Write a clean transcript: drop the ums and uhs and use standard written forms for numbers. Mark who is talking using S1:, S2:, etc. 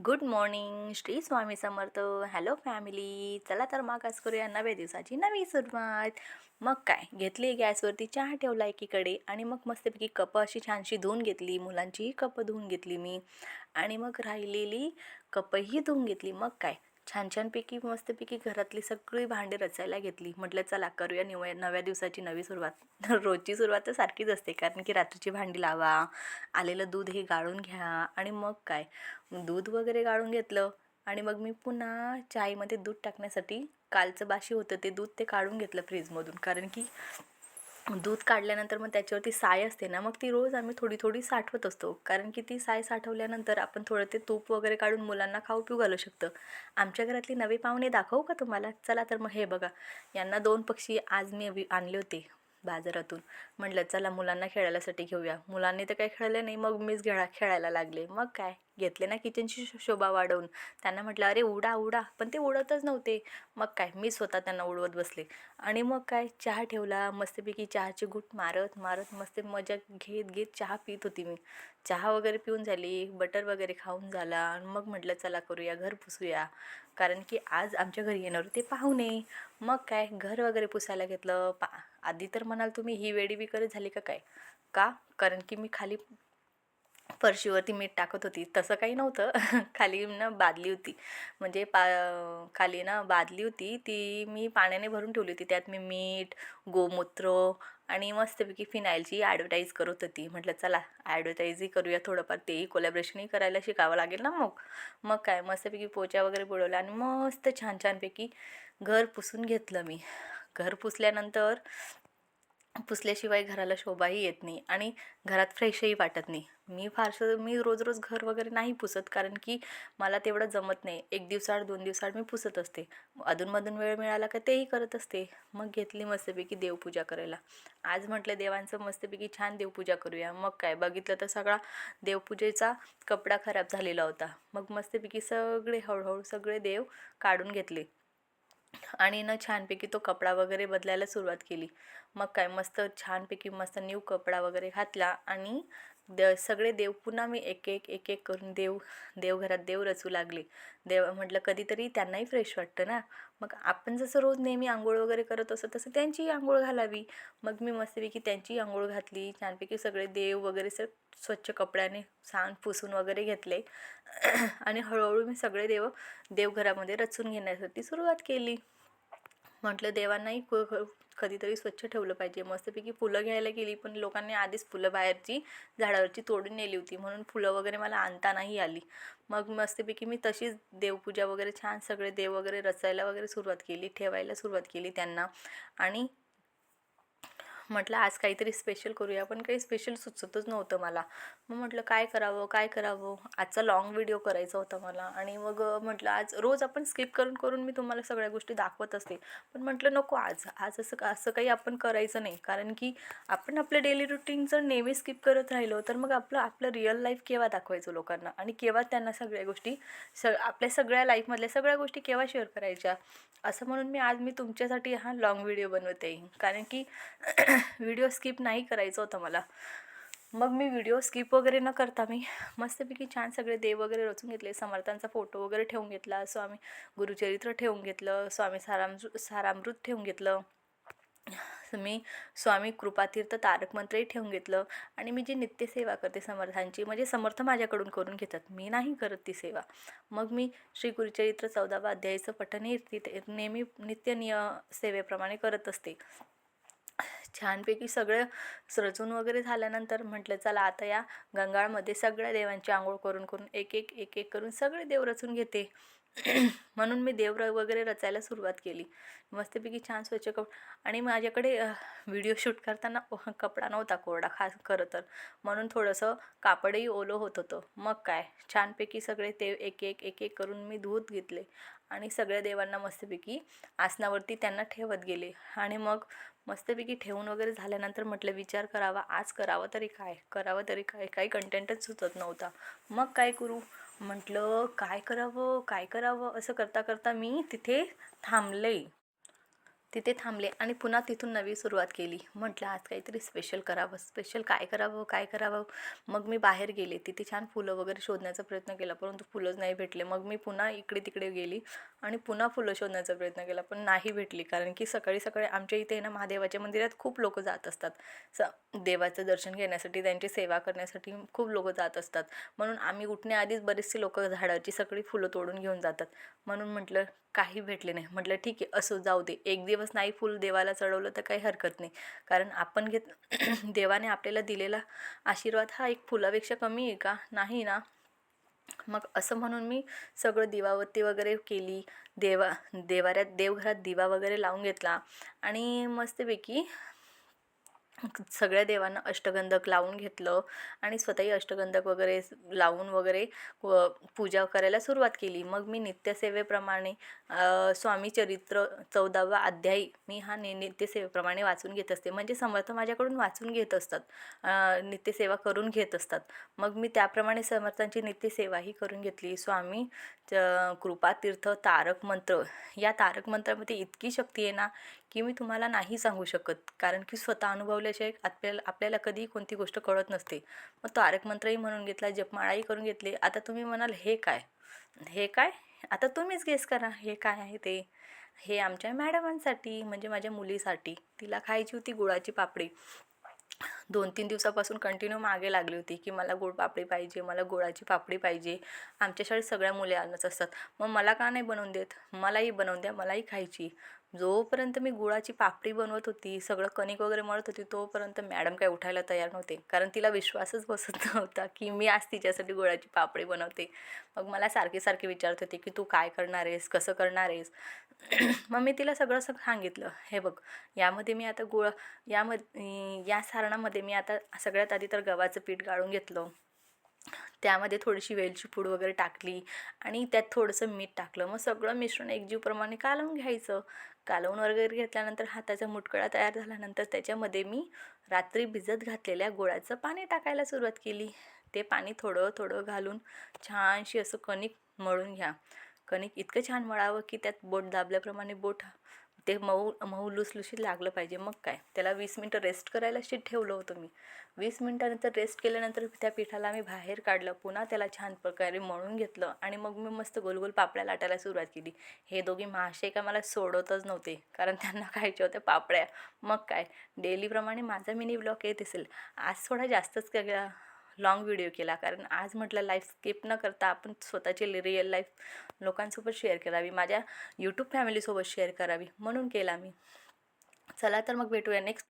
S1: Good morning. Shri Swami Samarth. Hello family. चला तर मग आज करूया नव्या दिवसाची नवी सुरुवात. मग काय, घेतली गॅसवरती चहा ठेवला एकीकडे आणि मग मस्तपैकी कपं अशी छानशी धुवून घेतली. मुलांचीही कपं धुवून घेतली मी आणि मग राहिलेली कपंही धुवून घेतली. मग काय, छान छानपैकी मस्तपैकी घरातली सगळी भांडी रचायला घेतली. म्हटलं चला करूया नव्या दिवसाची नवी सुरुवात. रोजची सुरुवात तर सारखीच असते, कारण की रात्रीची भांडी लावा, आलेलं दूध हे गाळून घ्या आणि मग काय, दूध वगैरे गाळून घेतलं आणि मग मी पुन्हा चायमध्ये दूध टाकण्यासाठी कालचं बाशी होतं ते दूध ते काढून घेतलं फ्रीजमधून. कारण की दूध काढल्यानंतर मग त्याच्यावरती साय असते ना, मग ती रोज आम्ही थोडी थोडी साठवत असतो. कारण की ती साय साठवल्यानंतर आपण थोडं ते तूप वगैरे काढून मुलांना खाऊ पिऊ घालू शकतं. आमच्या घरातली नवे पाहुणे दाखवू का तुम्हाला? चला तर मग हे बघा, यांना 2 पक्षी आज मी आणले होते बाजारातून. म्हटलं चला मुलांना खेळायलासाठी घेऊया. मुलांनी तर काही खेळले नाही, मग मीच खेळायला लागले. मग काय, घेतले ना किचनची शोभा वाढवून. त्यांना म्हटलं अरे उडा उडा, पण ते उडतच नव्हते. मग काय, मी स्वतः त्यांना उडवत बसले. आणि मग काय, चहा ठेवला. मस्तपैकी चहाची घूट मारत मारत मस्त मजा घेत घेत चहा पित होती मी. चहा वगैरे पिऊन झाली, बटर वगैरे खाऊन झाला. आणि मग म्हटलं चला करूया घर पुसूया, कारण की आज आमच्या घरी येणार होते पाहुणे. मग काय, घर वगैरे पुसायला घेतलं. आधी तर म्हणाल तुम्ही ही वेडी विकर झाली का काय? का? कारण की मी खाली फरशीवरती मीठ टाकत होती. तसं काही नव्हतं. खाली ना बादली होती, म्हणजे खाली ना बादली होती, ती मी पाण्याने भरून ठेवली होती. त्यात मी मीठ, गोमूत्र आणि मस्तपैकी फिनाईलची ॲडव्हर्टाईज करत होती. म्हटलं चला ॲडव्हर्टाईजही करूया थोडंफार, तेही कोलॅबरेशनही करायला शिकावं लागेल ना. मग काय, मस्तपैकी पोचा वगैरे बुडवला आणि मस्त छान छानपैकी घर पुसून घेतलं मी. घर पुसल्याशिवाय घराला शोभाही येत नाही आणि घरात फ्रेशही वाटत नाही. मी रोज रोज घर वगैरे नाही पुसत, कारण की मला तेवढं जमत नाही. 1 दिवसाआड 2 दिवसाआड मी पुसत असते. अधूनमधून वेळ मिळाला का तेही करत असते. मग घेतली मस्तपैकी देवपूजा करायला. आज म्हटलं देवांचं मस्तपैकी छान देवपूजा करूया. मग काय, बघितलं तर सगळा देवपूजेचा कपडा खराब झालेला होता. मग मस्तपैकी हळूहळू सगळे देव काढून घेतले आणि छानपैकी तो कपडा वगैरे बदलायला सुरुवात केली. मग काय, मस्त छानपैकी मस्त न्यू कपडा वगैरे घातला आणि सगळे देव पुन्हा मी एक एक करून देवघरात देव रचू लागले. म्हटलं कधीतरी त्यांनाही फ्रेश वाटतं ना. मग आपण जसं रोज नेहमी आंघोळ वगैरे करत असतो तसं त्यांचीही आंघोळ घालावी. मग मी मस्तपैकी त्यांचीही आंघोळ घातली. छानपैकी सगळे देव वगैरे स्वच्छ कपड्याने छान पुसून वगैरे घेतले. आणि हळूहळू मी सगळे देवघरामध्ये रचून घेण्यासाठी सुरुवात केली. म्हटलं देवांनाही कधीतरी स्वच्छ ठेवलं पाहिजे. मस्तपैकी फुलं घ्यायला गेली, पण लोकांनी आधीच फुलं बाहेरची झाडावरची तोडून नेली होती, म्हणून फुलं वगैरे मला आणता नाही आली. मग मस्तपैकी मी तशीच देवपूजा वगैरे छान सगळे देव वगैरे रचायला वगैरे सुरुवात केली, ठेवायला सुरुवात केली त्यांना. आणि म्हटलं आज काहीतरी स्पेशल करूया, पण काही स्पेशल सुचतच नव्हतं मला. मग म्हटलं काय करावं. आजचा लाँग व्हिडिओ करायचा होता मला. आणि मग म्हटलं आज रोज आपण स्किप करून करून मी तुम्हाला सगळ्या गोष्टी दाखवत असते, पण म्हटलं नको आज असं काही आपण करायचं नाही. कारण की आपण आपल्या डेली रुटीन जर नेहमी स्किप करत राहिलो तर मग आपलं रिअल लाईफ केव्हा दाखवायचं लोकांना, आणि केव्हा त्यांना सगळ्या गोष्टी आपल्या सगळ्या लाईफमधल्या सगळ्या गोष्टी केव्हा शेअर करायच्या. असं म्हणून मी तुमच्यासाठी हा लाँग व्हिडिओ बनवते, कारण की व्हिडिओ स्किप नाही करायचा होता मला. मग मी व्हिडिओ स्किप वगैरे न करता मी मस्तपैकी छान सगळे देव वगैरे रचून घेतले. समर्थांचा फोटो वगैरे ठेवून घेतला, स्वामी गुरुचरित्र ठेवून घेतलं, स्वामी सारामृत ठेवून घेतलं, मी स्वामी कृपातीर्थ तारक मंत्रही ठेवून घेतलं. आणि मी जी नित्यसेवा करते समर्थांची, म्हणजे समर्थ माझ्याकडून करून घेतात, मी नाही करत ती सेवा. मग मी श्री गुरुचरित्र 14व्या अध्यायाचं पठणही नेहमी सेवेप्रमाणे करत असते. छानपैकी सगळं रचून वगैरे झाल्यानंतर म्हटलं चला आता या गंगाळमध्ये सगळ्या देवांची आंघोळ करून करून एक एक करून सगळे देव रचून घेते. म्हणून मी देव वगैरे रचायला सुरुवात केली. मस्तपैकी छान स्वच्छ आणि माझ्याकडे व्हिडिओ शूट करताना कपडा नव्हता कोरडा खास खरं तर, म्हणून थोडंसं कापडही ओलं होत होतं. मग काय, छानपैकी सगळे देव एक एक करून मी धुवत घेतले आणि सगळ्या देवांना मस्तपैकी आसनावरती त्यांना ठेवत गेले. आणि मग मस्तपैकी ठेवून वगैरे झाल्यानंतर म्हटलं विचार करावा, आज करावं तरी काय, काही कंटेंटच सुचत नव्हता. मग काय करू म्हटलं, काय करावं असं करता करता मी तिथे थांबले. तिथे थांबले आणि पुन्हा तिथून नवी सुरुवात केली. म्हटलं आज काहीतरी स्पेशल करावं, स्पेशल काय करावं, काय करावं? मग मी बाहेर गेले. तिथे छान फुलं वगैरे शोधण्याचा प्रयत्न केला, परंतु फुलंच नाही भेटले. मग मी पुन्हा इकडे-तिकडे गेली आणि पुन्हा फुलं शोधण्याचा प्रयत्न केला, पण नाही भेटली. कारण की सकाळी-सकाळी आमच्या इथे आहे ना, महादेवाच्या मंदिरात खूप लोकं जात असतात. स देवाचं दर्शन घेण्यासाठी, त्यांची सेवा करण्यासाठी खूप लोकं जात असतात. म्हणून आम्ही उठण्याआधीच बरीचशी लोकं झाडाची सगळी फुलं तोडून घेऊन जातात. म्हणून म्हटलं काही भेटले नाही. म्हटलं ठीक आहे, असो जाऊ दे. एक दिवस नाही फुल देवाला चढवलं तर काही हरकत नाही. कारण आपण देवाने आपल्याला दिलेला आशीर्वाद हा एक फुलापेक्षा कमी आहे का? नाही ना. मग असं म्हणून मी सगळं दिवाबत्ती वगैरे केली. देवघरात दिवा वगैरे लावून घेतला आणि मस्तपैकी सगळ्या देवांना अष्टगंधक लावून घेतलं आणि स्वतःही अष्टगंधक वगैरे लावून वगैरे पूजा करायला सुरुवात केली. मग मी नित्यसेवेप्रमाणे स्वामी चरित्र 14वा अध्याय मी हा नित्यसेवेप्रमाणे वाचून घेत असते. म्हणजे समर्थ माझ्याकडून वाचून घेत असतात, नित्यसेवा करून घेत असतात. मग मी त्याप्रमाणे समर्थांची नित्यसेवाही करून घेतली. स्वामी कृपातीर्थ तारक मंत्र, या तारक मंत्रामध्ये इतकी शक्ती आहे ना की मी तुम्हाला नाही सांगू शकत. कारण की स्वतः अनुभवल्याशिवाय आपल्याला कधीही कोणती गोष्ट कळत नसते. मग तारक मंत्रही म्हणून घेतला, जपमाळाही करून घेतली. आता तुम्ही म्हणाल हे काय? हे काय? आता तुम्हीच गेस करा हे काय आहे ते. हे आमच्या मॅडमांसाठी, म्हणजे माझ्या मुलीसाठी. तिला खायची होती गुळाची पापडी. 2-3 दिवसापासून कंटिन्यू मागे लागली होती की मला गुळ पापडी पाहिजे, मला गुळाची पापडी पाहिजे. आमच्या शाळेत सगळ्या मुली आणत असतात. मग मला का नाही बनवून देत? मलाही बनवून द्या, मलाही खायची. जोपर्यंत मी गुळाची पापडी बनवत होती, सगळं कणिक वगैरे मळत होती, तोपर्यंत मॅडम काय उठायला तयार नव्हते. कारण तिला विश्वासच बसत नव्हता की मी आज तिच्यासाठी गुळाची पापडी बनवते. मग मला सारखे विचारत होते की तू काय करणार आहेस, कसं करणार आहेस? मग मी तिला सगळं सांगितलं. हे बघ, यामध्ये मी आता या सारणामध्ये मी आता सगळ्यात आधी तर गव्हाचं पीठ गाळून घेतलं. त्यामध्ये थोडीशी वेलची पूड वगैरे टाकली आणि त्यात थोडंसं मीठ टाकलं. मग सगळं मिश्रण एकजीवप्रमाणे कालवून घ्यायचं. कालवून वगैरे घेतल्यानंतर हाताचा मुटकडा तयार झाल्यानंतर त्याच्यामध्ये मी रात्री भिजत घातलेल्या गुळाचं पाणी टाकायला सुरुवात केली. ते पाणी थोडं थोडं घालून छानशी असं कणिक मळून घ्या. कणिक इतकं छान मळावं की त्यात बोट दाबल्याप्रमाणे ते मऊ मऊ लुसलुशीत लागलं पाहिजे. मग काय, त्याला 20 मिनटं रेस्ट करायला ठेवलं होतं मी. 20 मिनटानंतर रेस्ट केल्यानंतर त्या पिठाला मी बाहेर काढलं. पुन्हा त्याला छान प्रकारे मळून घेतलं आणि मग मी मस्त गोल पापड्या लाटायला सुरुवात केली. हे दोघी महाशय का मला सोडतच नव्हते, कारण त्यांना खायच्या होत्या पापड्या. मग काय, डेलीप्रमाणे माझा मिनी ब्लॉग येत असेल. आज थोडा जास्तच लॉंग व्हिडिओ केला, कारण आज म्हटलं लाईफ स्किप न करता आपण स्वतःची रिअल लाईफ लोकांसोबत शेअर करावी, माझ्या यूट्यूब फॅमिलीसोबत शेअर करावी, म्हणून केला मी. चला तर मग भेटूया नेक्स्ट